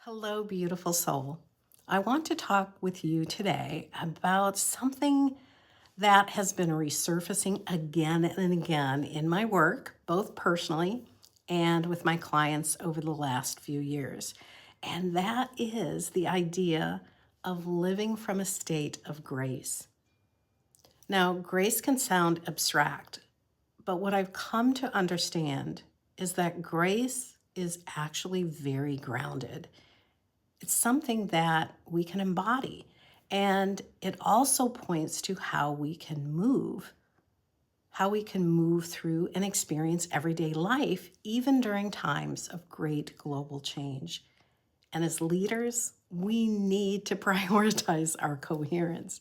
Hello, beautiful soul. I want to talk with you today about something that has been resurfacing again and again in my work, both personally and with my clients over the last few years. And that is the idea of living from a state of grace. Now, grace can sound abstract, but what I've come to understand is that grace is actually very grounded. It's something that we can embody. And it also points to how we can move through and experience everyday life, even during times of great global change. And as leaders, we need to prioritize our coherence.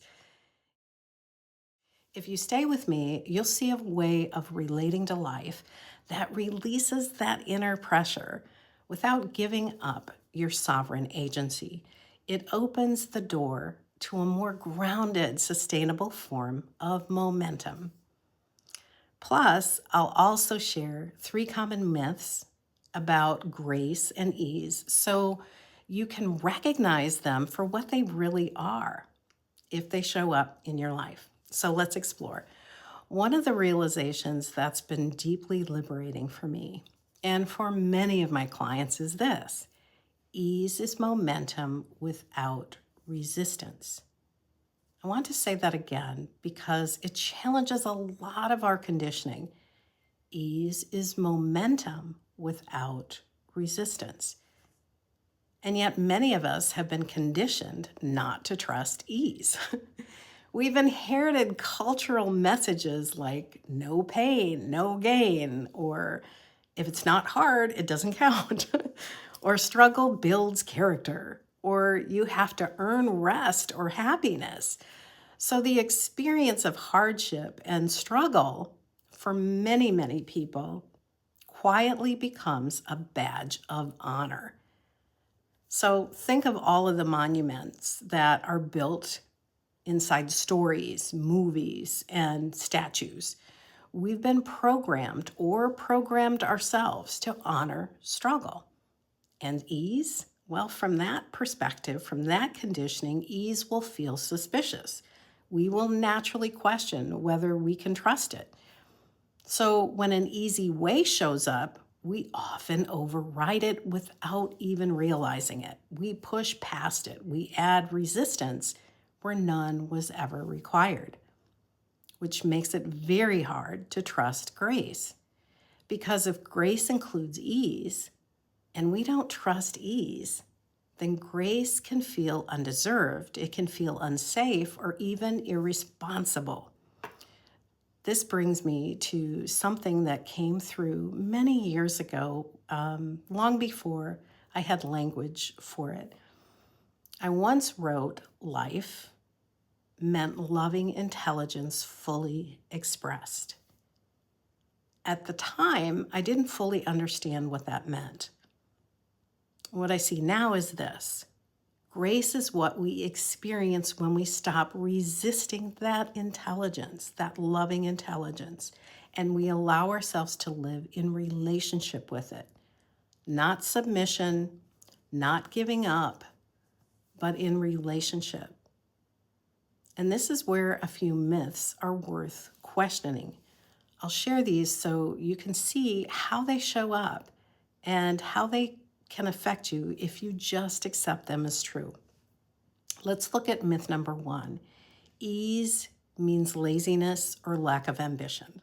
If you stay with me, you'll see a way of relating to life that releases that inner pressure without giving up your sovereign agency. It opens the door to a more grounded, sustainable form of momentum. Plus, I'll also share 3 common myths about grace and ease so you can recognize them for what they really are if they show up in your life. So let's explore. One of the realizations that's been deeply liberating for me and for many of my clients is this: ease is momentum without resistance. I want to say that again because it challenges a lot of our conditioning. Ease is momentum without resistance. And yet, many of us have been conditioned not to trust ease. We've inherited cultural messages like no pain, no gain, or if it's not hard, it doesn't count, or struggle builds character, or you have to earn rest or happiness. So the experience of hardship and struggle for many, many people quietly becomes a badge of honor. So think of all of the monuments that are built inside stories, movies, and statues. We've been programmed or programmed ourselves to honor struggle. And ease, well, from that perspective, from that conditioning, ease will feel suspicious. We will naturally question whether we can trust it. So when an easy way shows up, we often override it without even realizing it. We push past it. We add resistance where none was ever required, which makes it very hard to trust grace. Because if grace includes ease, and we don't trust ease, then grace can feel undeserved, it can feel unsafe, or even irresponsible. This brings me to something that came through many years ago, long before I had language for it. I once wrote, "Life meant loving intelligence fully expressed." At the time, I didn't fully understand what that meant. What I see now is this: grace is what we experience when we stop resisting that intelligence, that loving intelligence, and we allow ourselves to live in relationship with it. Not submission, not giving up, but in relationship. And this is where a few myths are worth questioning. I'll share these so you can see how they show up and how they can affect you if you just accept them as true. Let's look at myth number 1. Ease means laziness or lack of ambition.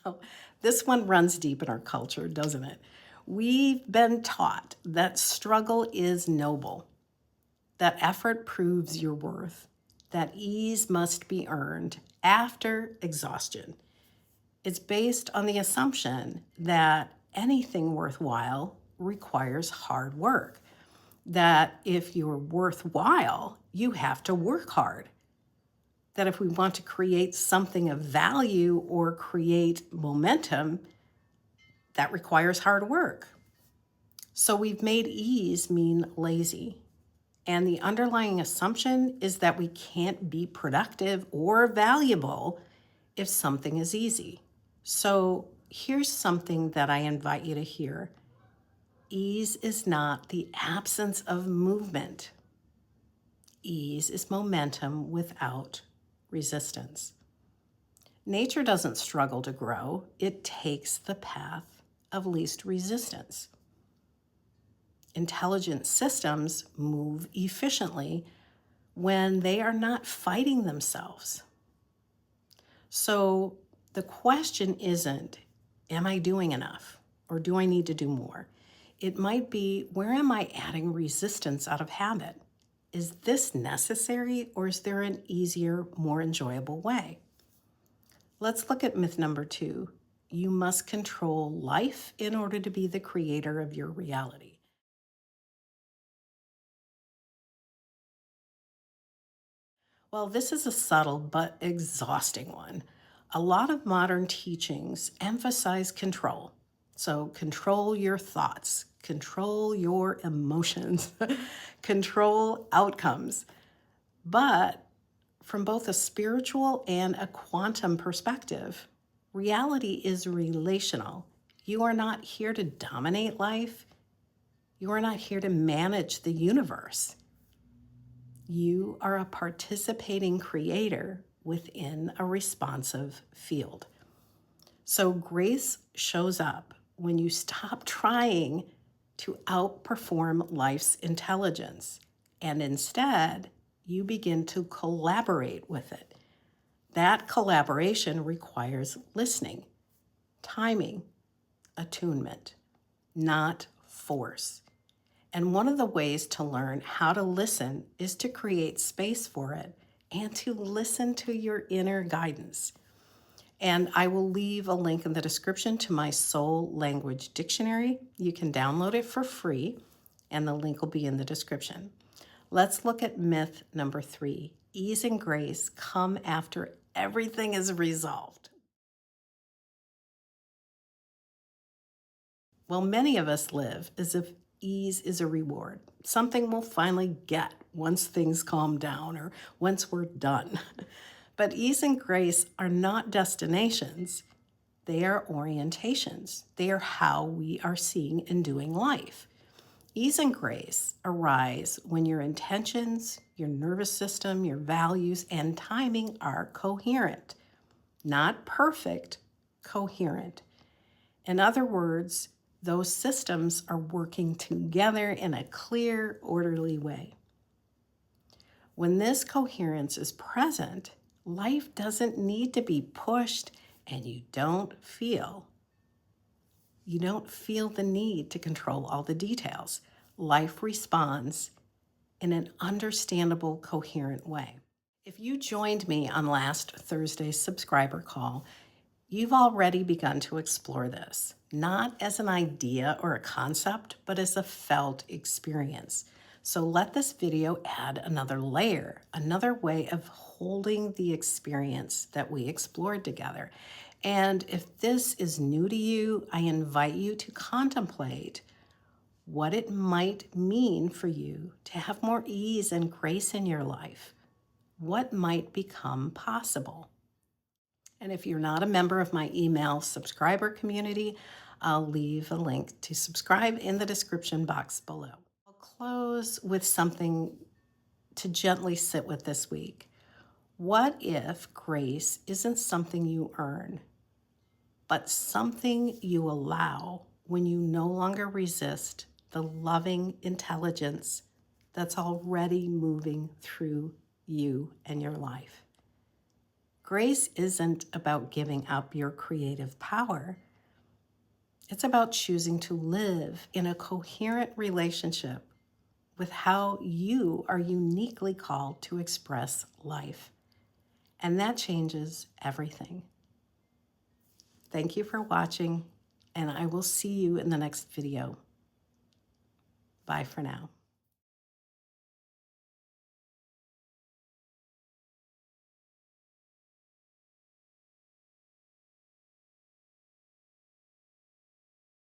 Well, this one runs deep in our culture, doesn't it? We've been taught that struggle is noble, that effort proves your worth, that ease must be earned after exhaustion. It's based on the assumption that anything worthwhile requires hard work, that if you're worthwhile, you have to work hard, that if we want to create something of value or create momentum, that requires hard work. So we've made ease mean lazy. And the underlying assumption is that we can't be productive or valuable if something is easy. So here's something that I invite you to hear. Ease is not the absence of movement. Ease is momentum without resistance. Nature doesn't struggle to grow. It takes the path of least resistance. Intelligent systems move efficiently when they are not fighting themselves. So the question isn't, am I doing enough or do I need to do more? It might be, where am I adding resistance out of habit? Is this necessary or is there an easier, more enjoyable way? Let's look at myth number 2. You must control life in order to be the creator of your reality. Well, this is a subtle but exhausting one. A lot of modern teachings emphasize control. So, control your thoughts, control your emotions, control outcomes. But from both a spiritual and a quantum perspective, reality is relational. You are not here to dominate life. You are not here to manage the universe. You are a participating creator within a responsive field. So grace shows up when you stop trying to outperform life's intelligence and instead you begin to collaborate with it. That collaboration requires listening, timing, attunement, not force. And one of the ways to learn how to listen is to create space for it and to listen to your inner guidance. And I will leave a link in the description to my soul language dictionary. You can download it for free, and the link will be in the description. Let's look at myth number 3. Ease and grace come after everything is resolved. Well, many of us live as if ease is a reward, something we'll finally get once things calm down or once we're done. But ease and grace are not destinations, they are orientations. They are how we are seeing and doing life. Ease and grace arise when your intentions, your nervous system, your values, and timing are coherent. Not perfect, coherent. In other words, those systems are working together in a clear, orderly way. When this coherence is present, life doesn't need to be pushed and you don't feel the need to control all the details. Life responds in an understandable, coherent way. If you joined me on last Thursday's subscriber call, you've already begun to explore this, not as an idea or a concept, but as a felt experience. So let this video add another layer, another way of holding the experience that we explored together. And if this is new to you, I invite you to contemplate what it might mean for you to have more ease and grace in your life. What might become possible? And if you're not a member of my email subscriber community, I'll leave a link to subscribe in the description box below. I'll close with something to gently sit with this week. What if grace isn't something you earn, but something you allow when you no longer resist the loving intelligence that's already moving through you and your life? Grace isn't about giving up your creative power. It's about choosing to live in a coherent relationship with how you are uniquely called to express life. And that changes everything. Thank you for watching, and I will see you in the next video. Bye for now.